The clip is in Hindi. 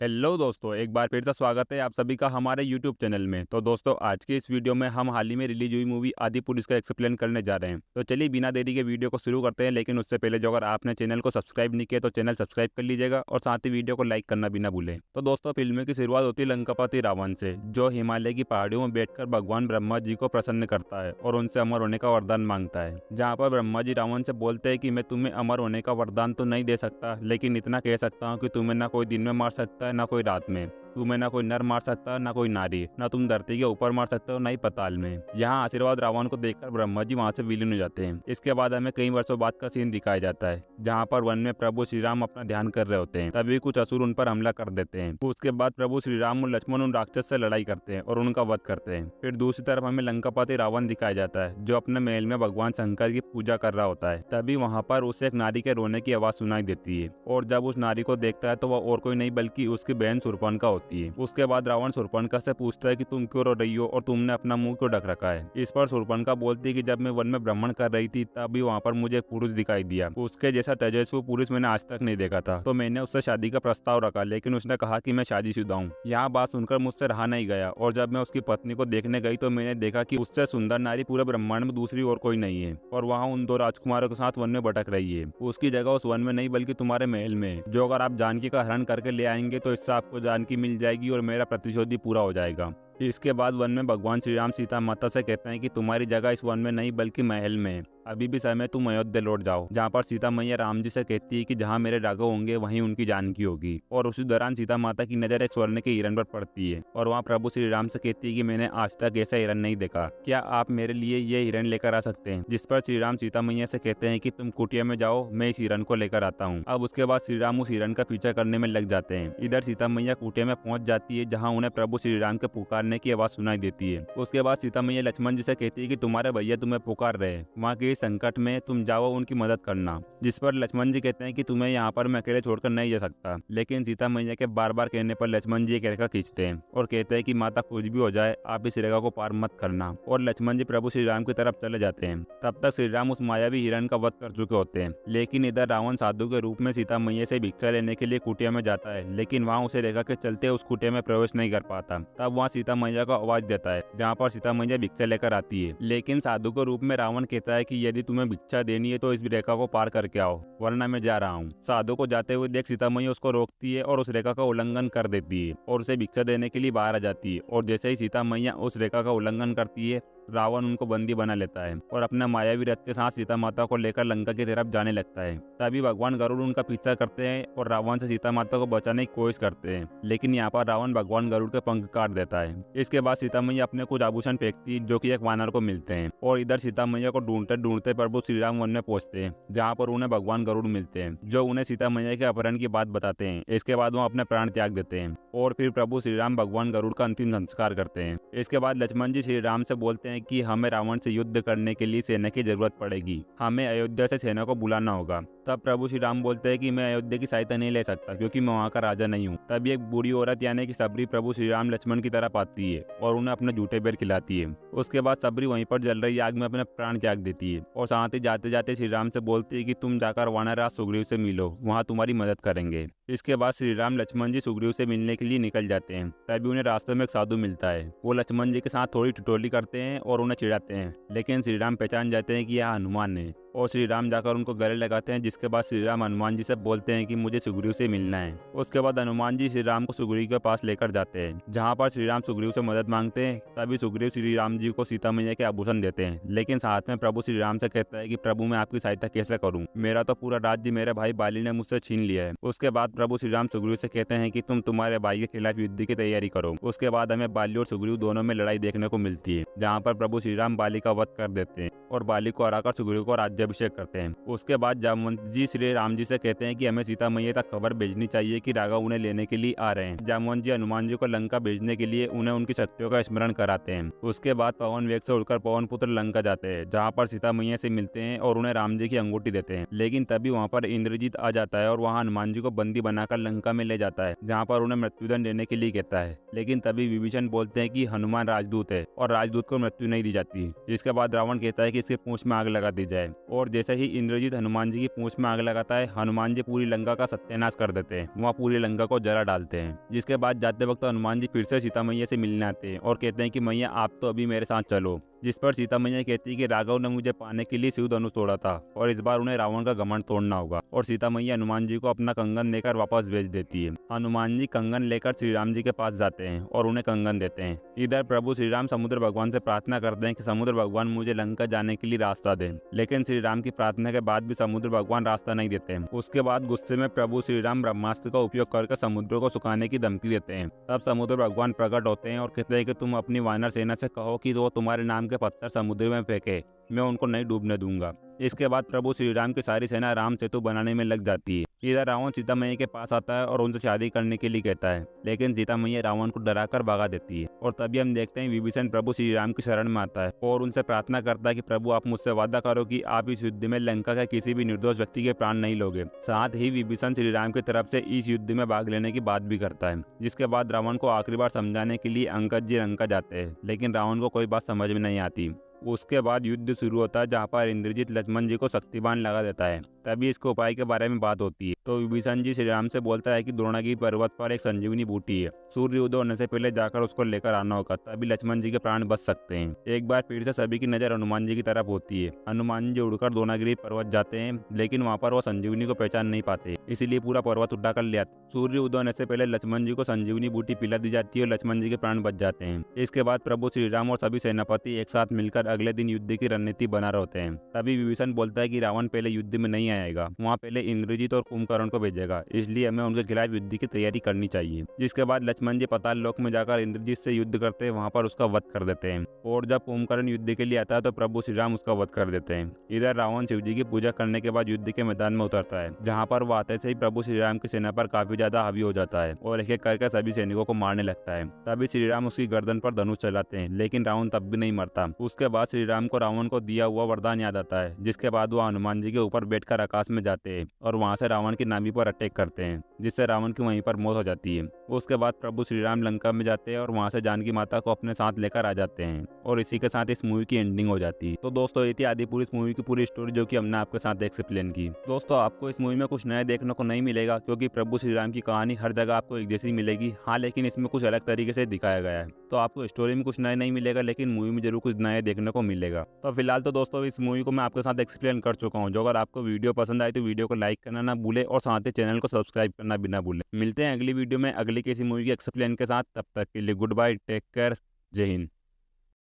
हेलो दोस्तों, एक बार फिर से स्वागत है आप सभी का हमारे यूट्यूब चैनल में। तो दोस्तों, आज के इस वीडियो में हम हाल ही में रिलीज हुई मूवी आदि पुरुष का एक्सप्लेन करने जा रहे हैं। तो चलिए बिना देरी के वीडियो को शुरू करते हैं, लेकिन उससे पहले जो अगर आपने चैनल को सब्सक्राइब नहीं किया तो चैनल सब्सक्राइब कर लीजिएगा और साथ ही वीडियो को लाइक करना भी ना भूलें। तो दोस्तों, फिल्म की शुरुआत होती है लंकापति रावण से, जो हिमालय की पहाड़ियों में बैठकर भगवान ब्रह्मा जी को प्रसन्न करता है और उनसे अमर होने का वरदान मांगता है। जहाँ पर ब्रह्मा जी रावण से बोलते हैं कि मैं तुम्हें अमर होने का वरदान तो नहीं दे सकता, लेकिन इतना कह सकता हूँ कि तुम्हें ना कोई दिन में मार सकता है ना कोई रात में। तुम्हें ना कोई नर मार सकता ना कोई नारी, ना तुम धरती के ऊपर मार सकते हो ना ही पाताल में। यहाँ आशीर्वाद रावण को देखकर ब्रह्मा जी वहाँ से विलीन हो जाते हैं। इसके बाद हमें कई वर्षों बाद का सीन दिखाया जाता है, जहाँ पर वन में प्रभु श्री राम अपना ध्यान कर रहे होते हैं। तभी कुछ असुर उन पर हमला कर देते हैं। उसके बाद प्रभु श्री राम और लक्ष्मण उन राक्षस से लड़ाई करते हैं और उनका वध करते हैं। फिर दूसरी तरफ हमें लंकापति रावण दिखाया जाता है, जो अपने महल में भगवान शंकर की पूजा कर रहा होता है। तभी वहाँ पर उसे एक नारी के रोने की आवाज सुनाई देती है, और जब उस नारी को देखता है तो वह और कोई नहीं बल्कि उसकी बहन शूर्पणखा होती है। उसके बाद रावण शूर्पणखा से पूछता है कि तुम क्यों रो रही हो और तुमने अपना मुंह क्यों ढक रखा है। इस पर शूर्पणखा बोलती है कि जब मैं वन में भ्रमण कर रही थी तभी वहाँ पर मुझे एक पुरुष दिखाई दिया। उसके जैसा तेजस्वी पुरुष मैंने आज तक नहीं देखा था, तो मैंने उससे शादी का प्रस्ताव रखा, लेकिन उसने कहा कि मैं शादीशुदा हूँ। यहाँ बात सुनकर मुझसे रहा नहीं गया, और जब मैं उसकी पत्नी को देखने गई तो मैंने देखा कि उससे सुंदर नारी पूरे ब्रह्मांड में दूसरी और कोई नहीं है, और वहाँ उन दो राजकुमारों के साथ वन में भटक रही है। उसकी जगह उस वन में नहीं बल्कि तुम्हारे महल में, जो अगर आप जानकी का हरण करके ले आएंगे तो इससे आपको जानकी मिल जाएगी और मेरा प्रतिशोध भी पूरा हो जाएगा। इसके बाद वन में भगवान श्री राम सीता माता से कहते हैं कि तुम्हारी जगह इस वन में नहीं बल्कि महल में है। अभी भी समय तुम अयोध्या लौट जाओ। जहाँ पर सीता मैया राम जी से कहती है कि जहाँ मेरे राघव होंगे वहीं उनकी जानकी होगी। और उसी दौरान सीता माता की नजर एक स्वर्ण के हिरण पर पड़ती है, और वहाँ प्रभु श्री राम से कहती है कि मैंने आज तक ऐसा हिरण नहीं देखा, क्या आप मेरे लिए ये हिरण लेकर आ सकते हैं। जिस पर श्री राम सीता मैया से कहते हैं कि तुम कुटिया में जाओ, मैं इस हिरण को लेकर आता हूँ। अब उसके बाद श्री राम उस हिरण का पीछा करने में लग जाते हैं। इधर सीता मैया कुटिया में पहुंच जाती है, जहाँ उन्हें प्रभु श्री राम के पुकारने की आवाज सुनाई देती है। उसके बाद सीता मैया लक्ष्मण जी से कहती है कि तुम्हारे भैया तुम्हें पुकार रहे हैं, वहाँ के संकट में तुम जाओ उनकी मदद करना। जिस पर लक्ष्मण जी कहते हैं कि तुम्हें यहाँ पर मैं अकेले छोड़कर नहीं जा सकता, लेकिन सीता मैया के बार बार कहने पर लक्ष्मण जी एक रेखा खींचते हैं और कहते हैं कि माता कुछ भी हो जाए आप इस रेखा को पार मत करना। और लक्ष्मण जी प्रभु श्री राम की तरफ चले जाते हैं। तब तक श्री राम उस मायावी हिरण का वध कर चुके होते हैं। लेकिन इधर रावण साधु के रूप में सीता मैया से भिक्षा लेने के लिए कुटिया में जाता है, लेकिन वहाँ उसे रेखा के चलते उस कुटिया में प्रवेश नहीं कर पाता। तब वहाँ सीता मैया को आवाज देता है, जहाँ पर सीता मैया भिक्षा लेकर आती है। लेकिन साधु के रूप में रावण कहता है कि यदि तुम्हें भिक्षा देनी है तो इस रेखा को पार करके आओ, वरना मैं जा रहा हूँ। साधु को जाते हुए देख सीता मैया उसको रोकती है और उस रेखा का उल्लंघन कर देती है और उसे भिक्षा देने के लिए बाहर आ जाती है। और जैसे ही सीता मैया उस रेखा का उल्लंघन करती है, रावण उनको बंदी बना लेता है और अपना मायावी रथ के साथ सीता माता को लेकर लंका की तरफ जाने लगता है। तभी भगवान गरुड़ उनका पीछा करते हैं और रावण से सीता माता को बचाने की कोशिश करते हैं, लेकिन यहाँ पर रावण भगवान गरुड़ के पंख काट देता है। इसके बाद सीता मैया अपने कुछ आभूषण फेंकती है जो कि एक वानर को मिलते हैं, और इधर सीता मैया को ढूंढते ढूंढते प्रभु श्री राम वन में पहुंचते हैं, जहाँ पर उन्हें भगवान गरुड़ मिलते हैं, जो उन्हें सीता मैया के अपहरण की बात बताते हैं। इसके बाद वो अपने प्राण त्याग देते हैं और फिर प्रभु श्री राम भगवान गरुड़ का अंतिम संस्कार करते हैं। इसके बाद लक्ष्मण जी श्री राम से बोलते हैं कि हमें रावण से युद्ध करने के लिए सेना की जरूरत पड़ेगी, हमें अयोध्या से सेना को बुलाना होगा। तब प्रभु श्री राम बोलते हैं कि मैं अयोध्या की सहायता नहीं ले सकता क्योंकि मैं वहाँ का राजा नहीं हूँ। तभी एक बूढ़ी औरत यानी कि सबरी प्रभु श्री राम लक्ष्मण की तरफ आती है और उन्हें अपने झूठे बेर खिलाती है। उसके बाद सबरी वहीं पर जल रही आग में अपने प्राण त्याग देती है और साथ ही जाते जाते श्री राम से बोलती है कि तुम जाकर वानरराज सुग्रीव से मिलो, वहाँ तुम्हारी मदद करेंगे। इसके बाद श्री राम लक्ष्मण जी सुग्रीव से मिलने के लिए निकल जाते हैं। तभी उन्हें रास्ते में एक साधु मिलता है। वो लक्ष्मण जी के साथ थोड़ी ठिठोली करते हैं और उन्हें चिढ़ाते हैं, लेकिन श्री राम पहचान जाते हैं कि यह हनुमान है और श्री राम जाकर उनको गले लगाते हैं। जिसके बाद श्री राम हनुमान जी से बोलते हैं कि मुझे सुग्रीव से मिलना है। उसके बाद हनुमान जी श्री राम को सुग्रीव के पास लेकर जाते हैं, जहाँ पर श्री राम सुग्रीव से मदद मांगते हैं। तभी सुग्रीव श्री राम जी को सीता मैया के आभूषण देते हैं, लेकिन साथ में प्रभु श्री राम से कहता है कि प्रभु मैं आपकी सहायता कैसे करूँ, मेरा तो पूरा राज्य मेरे भाई बाली ने मुझसे छीन लिया है। उसके बाद प्रभु श्री राम सुग्रीव से कहते हैं कि तुम तुम्हारे भाई के खिलाफ युद्ध की तैयारी करो। उसके बाद हमें बाली और सुग्रीव दोनों में लड़ाई देखने को मिलती है, जहाँ पर प्रभु श्री राम बाली का वध कर देते हैं और बाली को हराकर सुग्रीव को राज्याभिषेक करते हैं। उसके बाद जामवंत जी श्री राम जी से कहते हैं कि हमें सीता मैया तक खबर भेजनी चाहिए कि राघव उन्हें लेने के लिए आ रहे हैं। जामवंत जी हनुमान जी को लंका भेजने के लिए उन्हें उनकी शक्तियों का स्मरण कराते हैं। उसके बाद पवन वेग से उड़कर पवन पुत्र लंका जाते हैं, जहाँ पर सीता मैया से मिलते हैं और उन्हें राम जी की अंगूठी देते हैं। लेकिन तभी वहाँ पर इंद्रजीत आ जाता है और वहाँ हनुमान जी को बंदी बनाकर लंका में ले जाता है, जहाँ पर उन्हें मृत्युदंड देने के लिए कहता है। लेकिन तभी विभीषण बोलते हैं कि हनुमान राजदूत है और राजदूत को मृत्यु नहीं दी जाती। जिसके बाद रावण कहता है कि इसकी पूंछ में आग लगा दी जाए। और जैसे ही इंद्रजीत हनुमान जी की पूंछ में आग लगाता है, हनुमान जी पूरी लंका का सत्यानाश कर देते हैं, वहाँ पूरी लंका को जला डालते हैं। जिसके बाद जाते वक्त हनुमान जी फिर से सीता मैया से मिलने आते हैं और कहते हैं कि मैया आप तो अभी मेरे साथ चलो। जिस पर सीता मैया कहती है कि राघव ने मुझे पाने के लिए शिव धनुष तोड़ा था और इस बार उन्हें रावण का घमंड तोड़ना होगा। और सीता मैया हनुमान जी को अपना कंगन लेकर वापस भेज देती है। हनुमान जी कंगन लेकर श्री राम जी के पास जाते हैं और उन्हें कंगन देते हैं। इधर प्रभु श्री राम समुद्र भगवान से प्रार्थना करते हैं कि समुद्र भगवान मुझे लंका जाने के लिए रास्ता दें, लेकिन श्री राम की प्रार्थना के बाद भी समुद्र भगवान रास्ता नहीं देते। उसके बाद गुस्से में प्रभु श्री राम ब्रह्मास्त्र का उपयोग करके समुद्र को सुखाने की धमकी देते हैं। तब समुद्र भगवान प्रकट होते हैं और कहते हैं कि तुम अपनी वानर सेना से कहो कि वो तुम्हारे नाम के पत्थर समुद्र में फेंके, मैं उनको नहीं डूबने दूंगा। इसके बाद प्रभु श्री राम की सारी सेना राम सेतु बनाने में लग जाती है। इधर रावण सीता मैया के पास आता है और उनसे शादी करने के लिए कहता है, लेकिन सीता मैया रावण को डराकर भगा देती है। और तभी हम देखते हैं विभीषण प्रभु श्री राम की शरण में आता है और उनसे प्रार्थना करता है कि प्रभु आप मुझसे वादा करो कि आप इस युद्ध में लंका के किसी भी निर्दोष व्यक्ति के प्राण नहीं लोगे। साथ ही विभीषण श्री राम की तरफ से इस युद्ध में भाग लेने की बात भी करता है। जिसके बाद रावण को आखिरी बार समझाने के लिए अंगद जी लंका जाते हैं, लेकिन रावण को कोई बात समझ में नहीं आती। उसके बाद युद्ध शुरू होता है, जहाँ पर इंद्रजीत लक्ष्मण जी को शक्तिबाण लगा देता है। तभी इसके उपाय के बारे में बात होती है। तो विभीषण जी श्री राम से बोलता है कि द्रोणागिरी पर्वत पर एक संजीवनी बूटी है, सूर्य उदय होने से पहले जाकर उसको लेकर आना होगा, तभी लक्ष्मण जी के प्राण बच सकते हैं। एक बार फिर से सभी की नजर हनुमान जी की तरफ होती है। हनुमान जी उड़कर द्रोणागिरी पर्वत जाते हैं, लेकिन वहाँ पर वो संजीवनी को पहचान नहीं पाते, इसीलिए पूरा पर्वत उठाकर ले आते। सूर्य उदय होने से पहले लक्ष्मण जी को संजीवनी बूटी पिला दी जाती है और लक्ष्मण जी के प्राण बच जाते हैं। इसके बाद प्रभु श्री राम और सभी सेनापति एक साथ मिलकर अगले दिन युद्ध की रणनीति बना रहे होते हैं। तभी विभीषण बोलता है कि रावण पहले युद्ध में नहीं आएगा, वहाँ पहले इंद्रजीत और कुंभकर्ण को भेजेगा, इसलिए हमें उनके खिलाफ युद्ध की तैयारी करनी चाहिए। जिसके बाद लक्ष्मण जी पाताल लोक में जाकर इंद्रजीत से युद्ध करते हैं, वहाँ पर उसका वध कर देते हैं। और जब कुंभकर्ण युद्ध के लिए आता है तो प्रभु श्री राम उसका वध कर देते हैं। इधर रावण शिव जी की पूजा करने के बाद युद्ध के मैदान में उतरता है, जहाँ पर वो आते से ही प्रभु श्री राम की सेना पर काफी ज्यादा हावी हो जाता है और एक एक करके सभी सैनिकों को मारने लगता है। तभी श्री राम उसकी गर्दन पर धनुष चलाते हैं, लेकिन रावण तब भी नहीं मरता। उसके बाद श्री राम को रावण को दिया हुआ वरदान याद आता है, जिसके बाद वो हनुमान जी के ऊपर बैठकर आकाश में जाते हैं और वहां से रावण की नाभि पर अटैक करते हैं, जिससे रावण की वहीं पर मौत हो जाती है। उसके बाद प्रभु श्री राम लंका में जाते हैं और वहां से जानकी माता को अपने साथ लेकर आ जाते हैं और इसी के साथ इस मूवी की एंडिंग हो जाती है। तो दोस्तों ये थी आदि पुरुष मूवी की पूरी स्टोरी, जो कि हमने आपके साथ एक्सप्लेन की। दोस्तों आपको इस मूवी में कुछ नया देखने को नहीं मिलेगा, क्योंकि प्रभु श्री राम की कहानी हर जगह आपको एक जैसी मिलेगी। हाँ, लेकिन इसमें कुछ अलग तरीके से दिखाया गया है, तो आपको स्टोरी में कुछ नया नहीं मिलेगा, लेकिन मूवी में जरूर कुछ नया देखने को मिलेगा। तो फिलहाल तो दोस्तों इस मूवी को मैं आपके साथ एक्सप्लेन कर चुका हूँ। जो अगर आपको वीडियो पसंद आई तो वीडियो को लाइक करना ना भूले और साथ ही चैनल को सब्सक्राइब करना भी ना भूले। मिलते हैं अगली वीडियो में अगली किसी मूवी के एक्सप्लेन के साथ। तब तक के लिए गुड बाय, टेक केयर, जय हिंद।